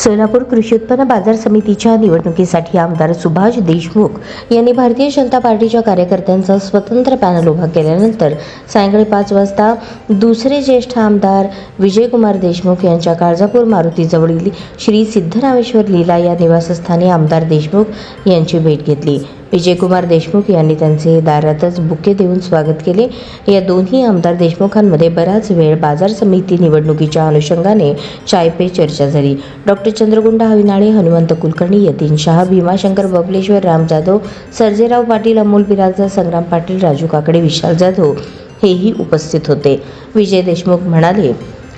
सोलापूर कृषी उत्पन्न बाजार समितीच्या निवडणुकीसाठी आमदार सुभाष देशमुख यांनी भारतीय जनता पार्टीच्या कार्यकर्त्यांचा स्वतंत्र पॅनल उभा केल्यानंतर सायंकाळी 5 वाजता दुसरे ज्येष्ठ आमदार विजयकुमार देशमुख यांच्या काळजापूर मारुतीजवळील श्री सिद्धरामेश्वर लीला या निवासस्थानी आमदार देशमुख यांची भेट घेतली। विजयकुमार देशमुख यांनी त्यांचे दारातच बुके देऊन स्वागत केले। या दोन्ही आमदार देशमुखांमध्ये बराच वेळ बाजार समिती निवडणुकीच्या अनुषंगाने चाय पे चर्चा झाली। डॉक्टर चंद्रगुंडा हविनाळे, हनुमंत कुलकर्णी, यतीन शहा, भीमाशंकर बबलेश्वर, राम जाधव, सर्जेराव पाटील, अमोल बिराजदार, संग्राम पाटील, राजू काकडे, विशाल जाधव हेही उपस्थित होते। विजय देशमुख म्हणाले,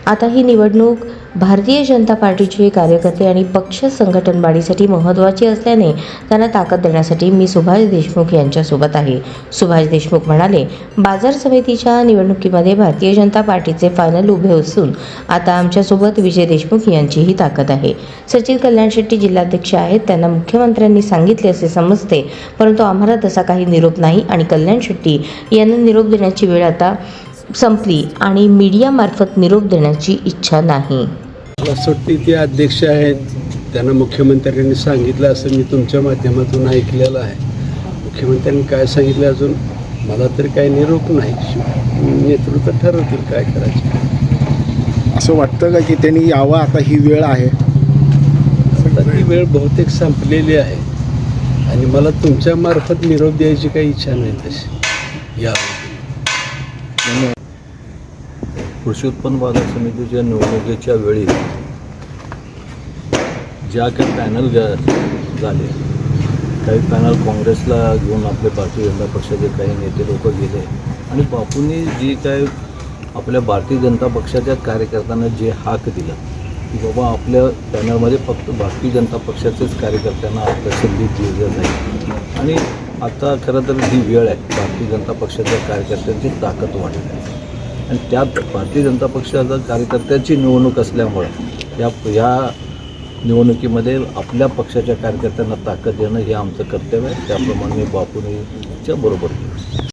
आता ही निवडणूक भारतीय जनता पार्टीचे कार्यकर्ते आणि पक्ष संघटन वाढीसाठी महत्त्वाची असल्याने त्यांना ताकद देण्यासाठी मी सुभाष देशमुख यांच्यासोबत आहे। सुभाष देशमुख म्हणाले, बाजार समितीच्या निवडणुकीमध्ये भारतीय जनता पार्टीचे फायनल उभे असून आता आमच्यासोबत विजय देशमुख यांचीही ताकद आहे। सचिन कल्याण शेट्टी जिल्हाध्यक्ष आहेत, त्यांना मुख्यमंत्र्यांनी सांगितले असे समजते, परंतु आम्हाला तसा काही निरोप नाही आणि कल्याण शेट्टी यांना निरोप देण्याची वेळ आता संपली आणि मीडियामार्फत निरोप देण्याची इच्छा नाही। सुट्टी ते अध्यक्ष आहेत, त्यांना मुख्यमंत्र्यांनी सांगितलं असं मी तुमच्या माध्यमातून ऐकलेलं आहे। मुख्यमंत्र्यांनी काय सांगितलं अजून मला तरी काही निरोप नाही, नेतृत्व ठरवतील काय करायचं। असं वाटतं का की त्यांनी यावं, आता ही वेळ आहे? आता ती वेळ बहुतेक संपलेली आहे आणि मला तुमच्या मार्फत निरोप द्यायची काही इच्छा नाही तशी यावं। कृषी उत्पन्न बाजार समितीच्या निवडणुकीच्या वेळी ज्या काही पॅनल झाले, काही पॅनल काँग्रेसला घेऊन आपले भारतीय जनता पक्षाचे काही नेते लोक गेले आणि बापूंनी जी काय आपल्या भारतीय जनता पक्षाच्या कार्यकर्त्यांना जे हाक दिला की बाबा आपल्या पॅनलमध्ये फक्त भारतीय जनता पक्षाचेच कार्यकर्त्यांना आपल्या संधी दिली जाईल आणि आता खरं तर ही वेळ आहे भारतीय जनता पक्षाच्या कार्यकर्त्यांची ताकद वाढली आहे आणि त्यात भारतीय जनता पक्षाच्या कार्यकर्त्यांची निवडणूक असल्यामुळं या निवडणुकीमध्ये आपल्या पक्षाच्या कार्यकर्त्यांना ताकद देणं हे आमचं कर्तव्य आहे। त्याप्रमाणे मी बापूंच्या बरोबर